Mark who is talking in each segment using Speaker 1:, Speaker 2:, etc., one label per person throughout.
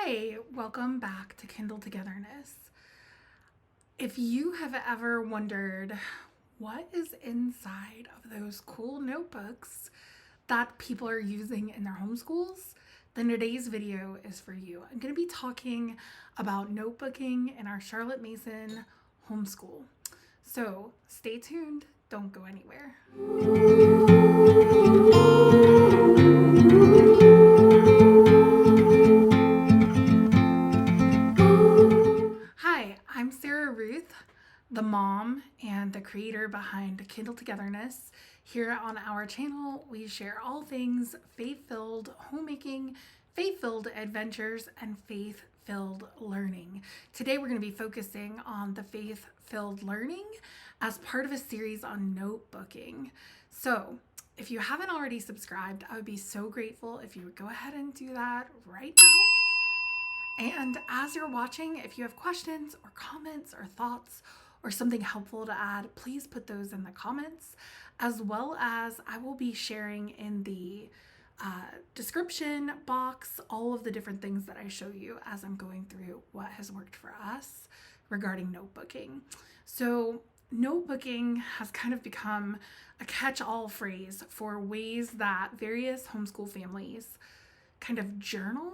Speaker 1: Hi, welcome back to Kindle Togetherness. If you have ever wondered what is inside of those cool notebooks that people are using in their homeschools, then today's video is for you. I'm going to be talking about notebooking in our Charlotte Mason homeschool. So stay tuned, don't go anywhere. Hi, I'm Sarah Ruth, the mom and the creator behind Kindle Togetherness. Here on our channel, we share all things faith-filled homemaking, faith-filled adventures, and faith-filled learning. Today, we're going to be focusing on the faith-filled learning as part of a series on notebooking. So, if you haven't already subscribed, I would be so grateful if you would go ahead and do that right now. And as you're watching, if you have questions or comments or thoughts or something helpful to add, please put those in the comments, as well as I will be sharing in the description box all of the different things that I show you as I'm going through what has worked for us regarding notebooking. So notebooking has kind of become a catch-all phrase for ways that various homeschool families kind of journal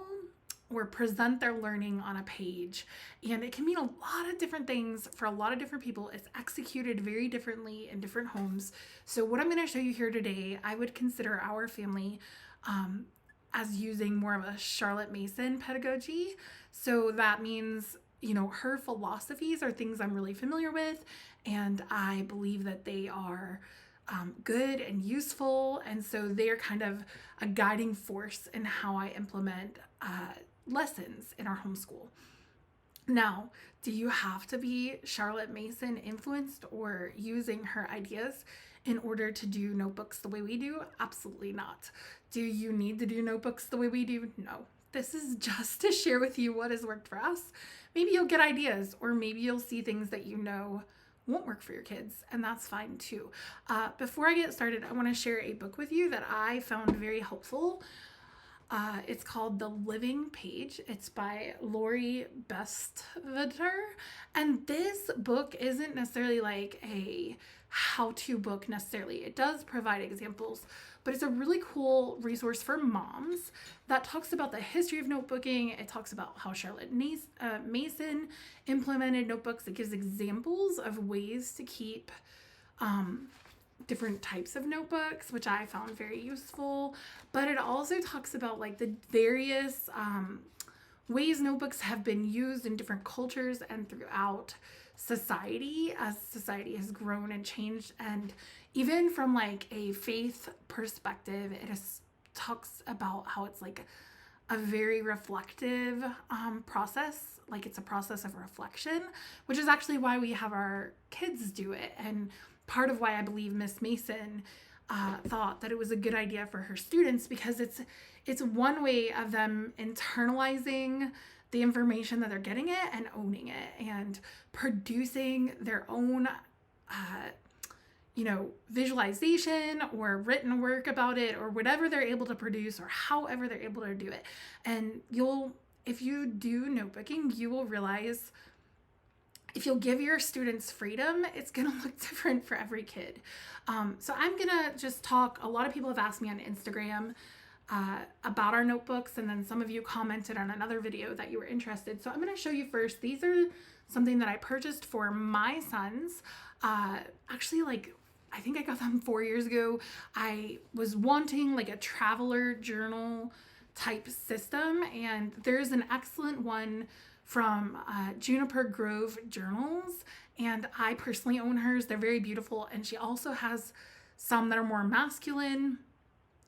Speaker 1: or present their learning on a page. And it can mean a lot of different things for a lot of different people. It's executed very differently in different homes. So what I'm going to show you here today, I would consider our family as using more of a Charlotte Mason pedagogy. So that means, you know, her philosophies are things I'm really familiar with, and I believe that they are good and useful. And so they're kind of a guiding force in how I implement lessons in our homeschool. Now, do you have to be Charlotte Mason influenced or using her ideas in order to do notebooks the way we do? Absolutely not. Do you need to do notebooks the way we do? No. This is just to share with you what has worked for us. Maybe you'll get ideas, or maybe you'll see things that you know won't work for your kids, and that's fine too. Before I get started, I want to share a book with you that I found very helpful. It's called The Living Page. It's by Laurie Bestvater. And this book isn't necessarily like a how-to book necessarily. It does provide examples, but it's a really cool resource for moms that talks about the history of notebooking. It talks about how Charlotte Mason implemented notebooks. It gives examples of ways to keep different types of notebooks, which I found very useful. But it also talks about like the various ways notebooks have been used in different cultures and throughout society as society has grown and changed. And even from like a faith perspective, talks about how it's like a very reflective process. Like it's a process of reflection, which is actually why we have our kids do it. And part of why I believe Miss Mason thought that it was a good idea for her students, because it's one way of them internalizing the information that they're getting it and owning it and producing their own visualization or written work about it, or whatever they're able to produce or however they're able to do it. And if you do notebooking, you will realize if you'll give your students freedom, it's going to look different for every kid. So I'm going to just talk. A lot of people have asked me on Instagram about our notebooks, and then some of you commented on another video that you were interested. So I'm going to show you first. These are something that I purchased for my sons. Actually, I think I got them 4 years ago. I was wanting like a traveler journal type system, and there's an excellent one from Juniper Grove Journals, and I personally own hers. They're very beautiful, and she also has some that are more masculine.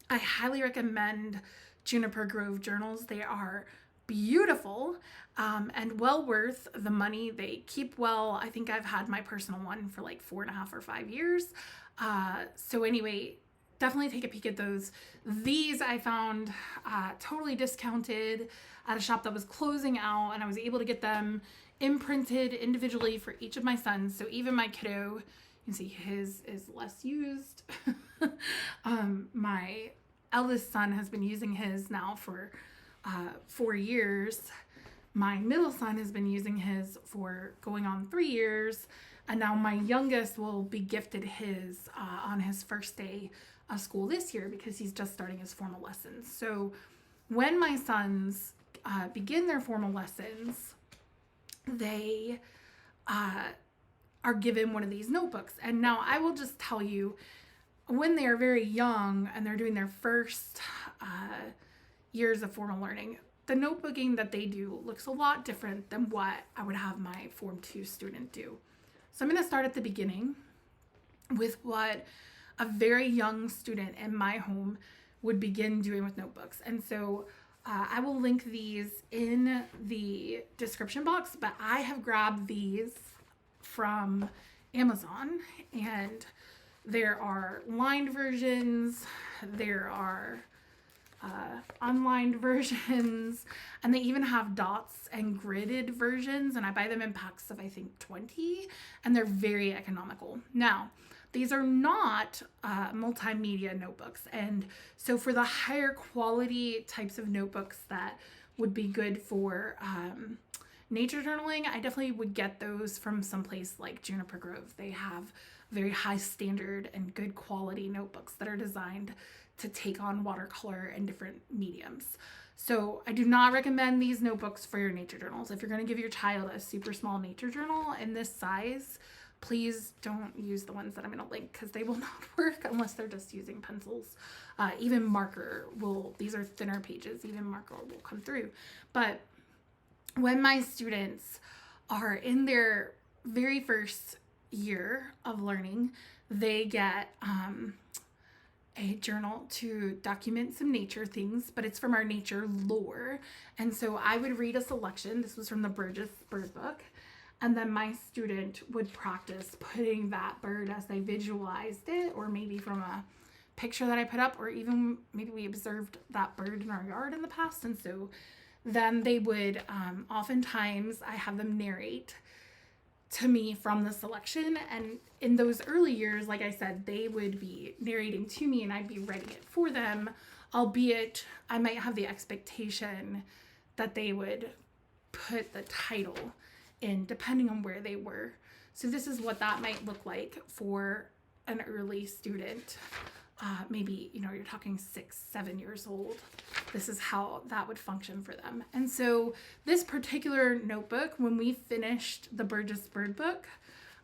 Speaker 1: I highly recommend Juniper Grove Journals. They are beautiful and well worth the money. They keep well. I think I've had my personal one for like 4.5 or 5 years. So anyway, definitely take a peek at those. These I found totally discounted at a shop that was closing out, and I was able to get them imprinted individually for each of my sons. So even my kiddo, you can see his is less used. My eldest son has been using his now for 4 years. My middle son has been using his for going on 3 years, and now my youngest will be gifted his on his first day of school this year because he's just starting his formal lessons. So when my sons begin their formal lessons, they are given one of these notebooks. And now I will just tell you, when they are very young and they're doing their first years of formal learning, the notebooking that they do looks a lot different than what I would have my Form 2 student do. So I'm going to start at the beginning with what a very young student in my home would begin doing with notebooks. And so I will link these in the description box, but I have grabbed these from Amazon, and there are lined versions, there are unlined versions, and they even have dots and gridded versions, and I buy them in packs of I think 20, and they're very economical. Now, these are not multimedia notebooks, and so for the higher quality types of notebooks that would be good for nature journaling, I definitely would get those from someplace like Juniper Grove. They have very high standard and good quality notebooks that are designed to take on watercolor and different mediums. So I do not recommend these notebooks for your nature journals. If you're going to give your child a super small nature journal in this size, please don't use the ones that I'm going to link, because they will not work unless they're just using pencils. Even marker will, these are thinner pages, even marker will come through. But when my students are in their very first year of learning, they get a journal to document some nature things, but it's from our nature lore. And so I would read a selection. This was from the Burgess Bird Book. And then my student would practice putting that bird as they visualized it, or maybe from a picture that I put up, or even maybe we observed that bird in our yard in the past. And so then they would, oftentimes I have them narrate to me from the selection. And in those early years, like I said, they would be narrating to me and I'd be writing it for them, albeit I might have the expectation that they would put the title in depending on where they were. So this is what that might look like for an early student. Maybe, you're talking 6-7 years old. This is how that would function for them. And so this particular notebook, when we finished the Burgess Bird Book,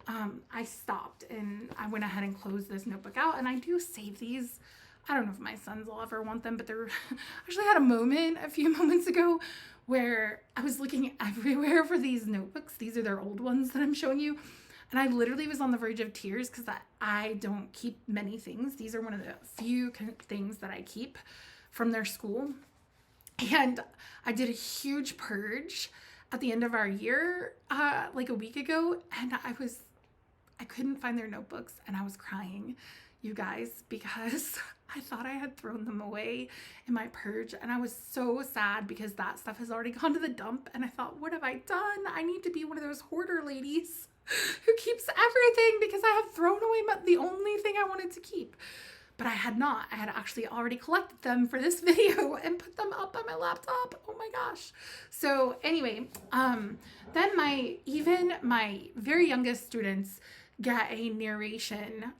Speaker 1: I stopped and I went ahead and closed this notebook out. And I do save these. I don't know if my sons will ever want them, but they're actually had a moment a few moments ago where I was looking everywhere for these notebooks. These are their old ones that I'm showing you. And I literally was on the verge of tears because I don't keep many things. These are one of the few things that I keep from their school. And I did a huge purge at the end of our year, like a week ago. And I couldn't find their notebooks and I was crying, you guys, because I thought I had thrown them away in my purge. And I was so sad because that stuff has already gone to the dump. And I thought, what have I done? I need to be one of those hoarder ladies who keeps everything because I have thrown away the only thing I wanted to keep. But I had not. I had actually already collected them for this video and put them up on my laptop. Oh my gosh. So anyway, then my very youngest students get a narration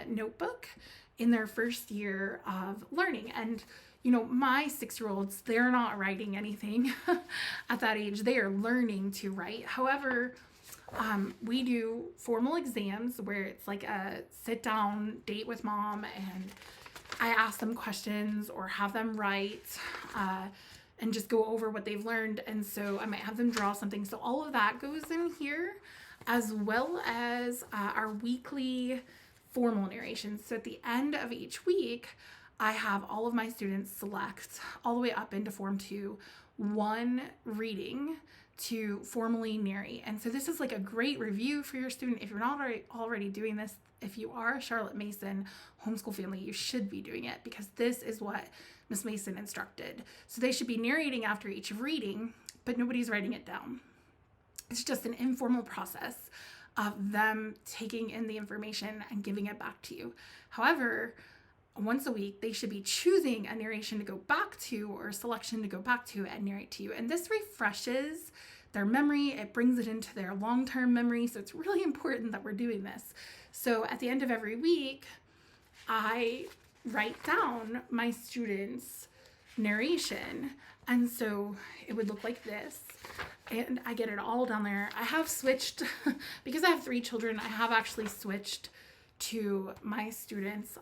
Speaker 1: notebook in their first year of learning. And my 6-year-olds, they're not writing anything at that age. They are learning to write. However, we do formal exams where it's like a sit down date with mom and I ask them questions or have them write and just go over what they've learned. And so I might have them draw something. So all of that goes in here, as well as our weekly formal narrations. So at the end of each week, I have all of my students select all the way up into Form 2, one reading to formally narrate. And so this is like a great review for your student. If you're not already doing this, if you are a Charlotte Mason homeschool family, you should be doing it because this is what Miss Mason instructed. So they should be narrating after each reading, but nobody's writing it down. It's just an informal process of them taking in the information and giving it back to you. However, once a week, they should be choosing a narration to go back to or a selection to go back to and narrate to you. And this refreshes their memory. It brings it into their long-term memory. So it's really important that we're doing this. So at the end of every week, I write down my students' narration. And so it would look like this. And I get it all down there. I have switched, because I have 3 children, I have actually switched to my students.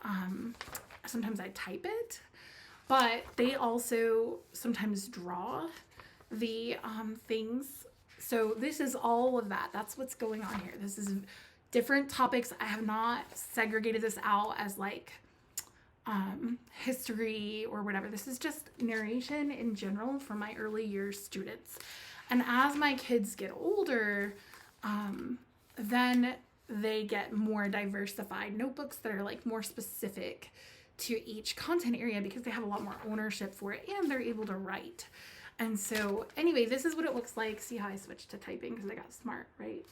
Speaker 1: Sometimes I type it, but they also sometimes draw the things. So this is all of that. That's what's going on here. This is different topics. I have not segregated this out as like history or whatever. This is just narration in general for my early years students. And as my kids get older, then they get more diversified notebooks that are like more specific to each content area because they have a lot more ownership for it and they're able to write. And so anyway, this is what it looks like. See how I switched to typing because I got smart, right?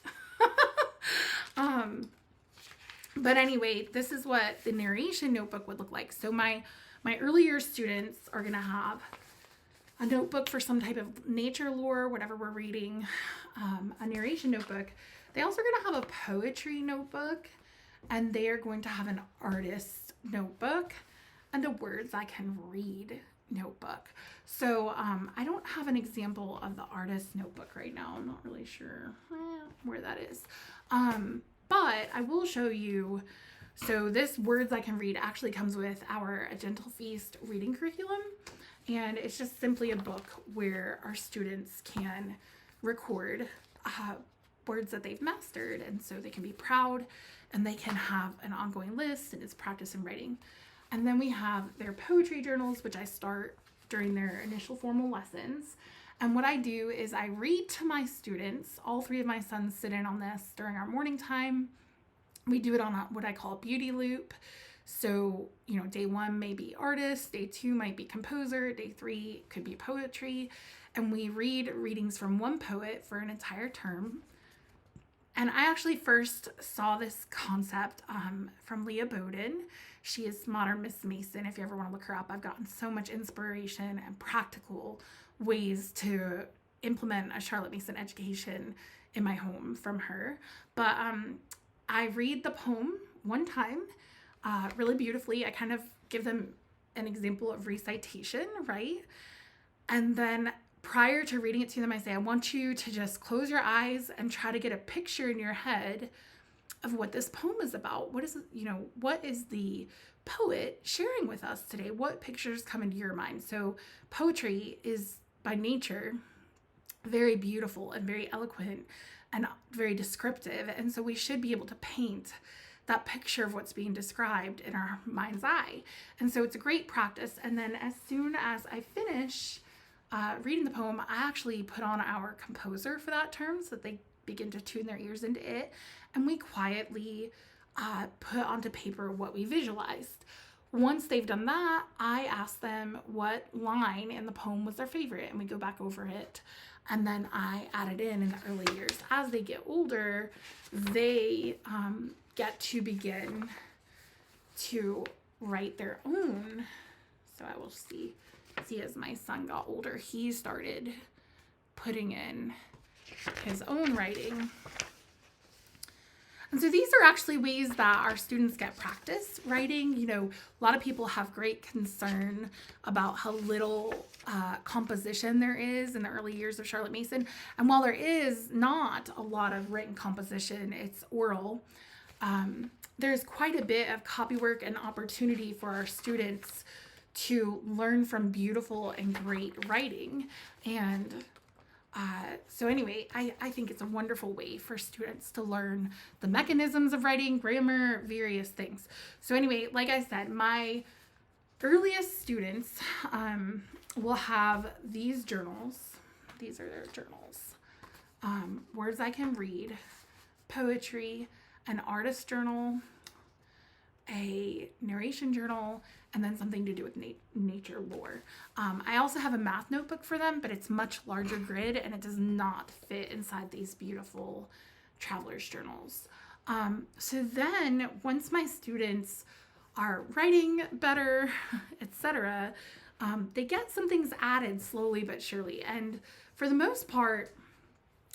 Speaker 1: But anyway, this is what the narration notebook would look like. So my earlier students are going to have a notebook for some type of nature lore, whatever we're reading, a narration notebook. They also are going to have a poetry notebook, and they are going to have an artist notebook and a words I can read notebook. So I don't have an example of the artist notebook right now. I'm not really sure where that is. But I will show you. So this words I can read actually comes with our A Gentle Feast reading curriculum. And it's just simply a book where our students can record words that they've mastered. And so they can be proud and they can have an ongoing list and it's practice in writing. And then we have their poetry journals, which I start during their initial formal lessons. And what I do is I read to my students. All 3 of my sons sit in on this during our morning time. We do it on what I call a beauty loop. So, day 1 may be artist, day 2 might be composer, day 3 could be poetry. And we read readings from one poet for an entire term. And I actually first saw this concept from Leah Bowden. She is Modern Miss Mason. If you ever want to look her up, I've gotten so much inspiration and practical ways to implement a Charlotte Mason education in my home from her. But I read the poem one time really beautifully. I kind of give them an example of recitation, right? And then prior to reading it to them, I say, I want you to just close your eyes and try to get a picture in your head of what this poem is about. What is the poet sharing with us today? What pictures come into your mind? So poetry is by nature very beautiful and very eloquent and very descriptive. And so we should be able to paint that picture of what's being described in our mind's eye. And so it's a great practice. And then as soon as I finish reading the poem, I actually put on our composer for that term so that they begin to tune their ears into it. And we quietly put onto paper what we visualized. Once they've done that, I ask them what line in the poem was their favorite, and we go back over it. And then I add it in the early years. As they get older, they get to begin to write their own. So I will see as my son got older, he started putting in his own writing. And so these are actually ways that our students get practice writing. A lot of people have great concern about how little composition there is in the early years of Charlotte Mason. And while there is not a lot of written composition, it's oral, there's quite a bit of copywork and opportunity for our students to learn from beautiful and great writing. And so anyway, I think it's a wonderful way for students to learn the mechanisms of writing, grammar, various things. So anyway, like I said, my earliest students will have these journals. These are their journals. Words I can read, poetry, an artist journal, a narration journal, and then something to do with nature lore. I also have a math notebook for them, but it's much larger grid and it does not fit inside these beautiful traveler's journals. So then once my students are writing better, etc., they get some things added slowly but surely. And for the most part,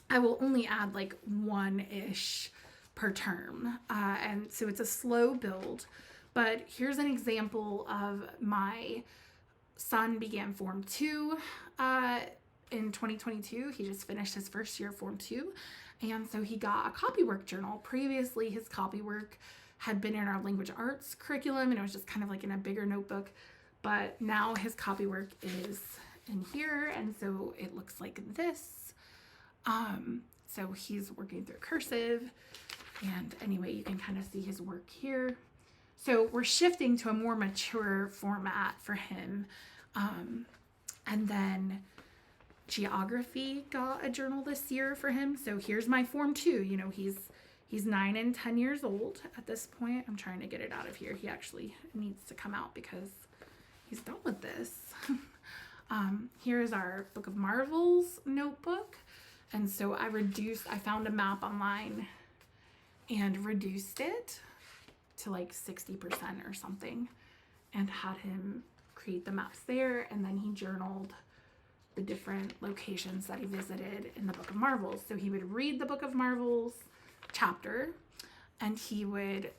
Speaker 1: I will only add like one-ish per term. And so it's a slow build. But here's an example of my son began Form 2 in 2022. He just finished his first year of Form 2. And so he got a copywork journal. Previously, his copywork had been in our language arts curriculum, and it was just kind of like in a bigger notebook. But now his copywork is in here, and so it looks like this. So he's working through cursive, and anyway, you can kind of see his work here. So we're shifting to a more mature format for him. And then geography got a journal this year for him. So here's my Form 2. You know, he's 9 and 10 years old at this point. I'm trying to get it out of here. He actually needs to come out because he's done with this. Here's our Book of Marvels notebook. And so I found a map online and reduced it to like 60% or something and had him create the maps there. And then he journaled the different locations that he visited in the Book of Marvels. So he would read the Book of Marvels chapter, and he would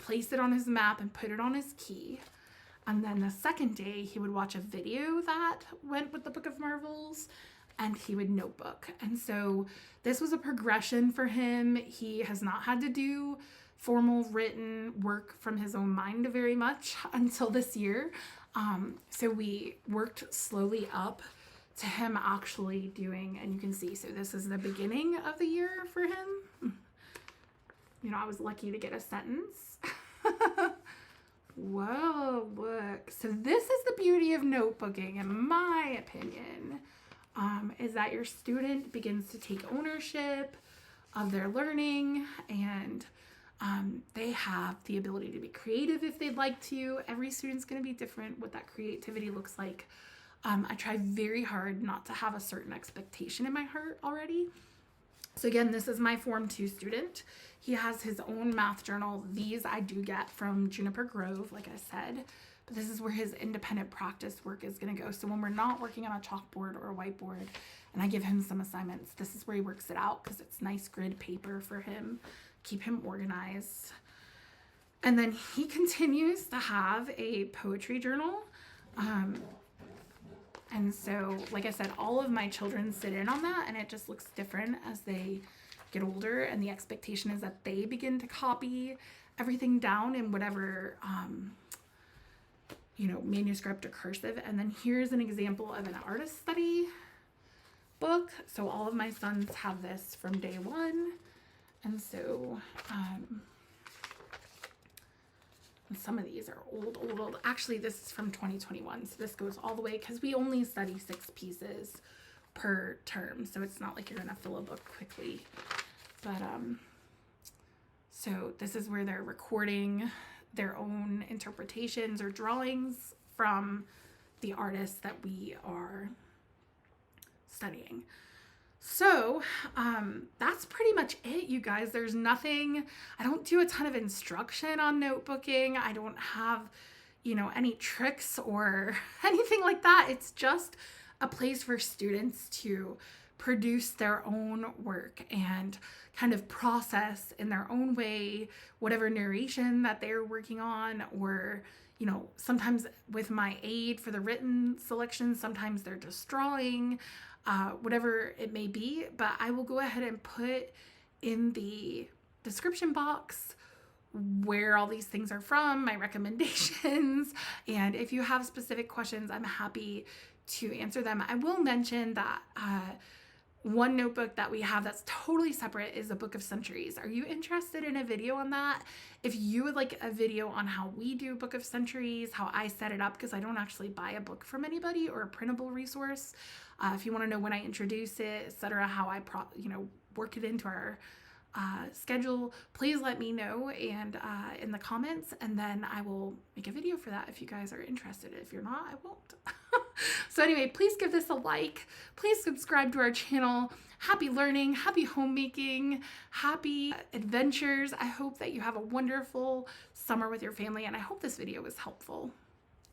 Speaker 1: place it on his map and put it on his key. And then the second day, he would watch a video that went with the Book of Marvels, and he would notebook. And so this was a progression for him. He has not had to do formal written work from his own mind very much until this year. So we worked slowly up to him actually doing, and you can see, so this is the beginning of the year for him. You know, I was lucky to get a sentence. Whoa, look. So this is the beauty of notebooking, in my opinion, is that your student begins to take ownership of their learning, and they have the ability to be creative if they'd like to. Every student's going to be different what that creativity looks like. I try very hard not to have a certain expectation in my heart already. So again, this is my Form 2 student. He has his own math journal. These I do get from Juniper Grove, like I said, but this is where his independent practice work is going to go. So when we're not working on a chalkboard or a whiteboard and I give him some assignments, this is where he works it out because it's nice grid paper for him, keep him organized. And then he continues to have a poetry journal. And so, like I said, all of my children sit in on that, and it just looks different as they get older. And the expectation is that they begin to copy everything down in whatever, manuscript or cursive. And then here's an example of an artist study book. So all of my sons have this from day one. And so, some of these are old. Actually, this is from 2021. So this goes all the way because we only study 6 pieces per term. So it's not like you're going to fill a book quickly. But so this is where they're recording their own interpretations or drawings from the artists that we are studying. So that's pretty much it, you guys. There's nothing, I don't do a ton of instruction on notebooking. I don't have, any tricks or anything like that. It's just a place for students to produce their own work and kind of process in their own way whatever narration that they're working on, or sometimes with my aid for the written selection, sometimes they're just drawing, whatever it may be. But I will go ahead and put in the description box where all these things are from, my recommendations, and if you have specific questions, I'm happy to answer them. I will mention that one notebook that we have that's totally separate is a Book of Centuries. Are you interested in a video on that? If you would like a video on how we do Book of Centuries, how I set it up, because I don't actually buy a book from anybody or a printable resource. If you want to know when I introduce it, etc., how I work it into our schedule, please let me know and in the comments, and then I will make a video for that if you guys are interested. If you're not, I won't. So anyway, please give this a like. Please subscribe to our channel. Happy learning, happy homemaking, happy adventures. I hope that you have a wonderful summer with your family, and I hope this video was helpful.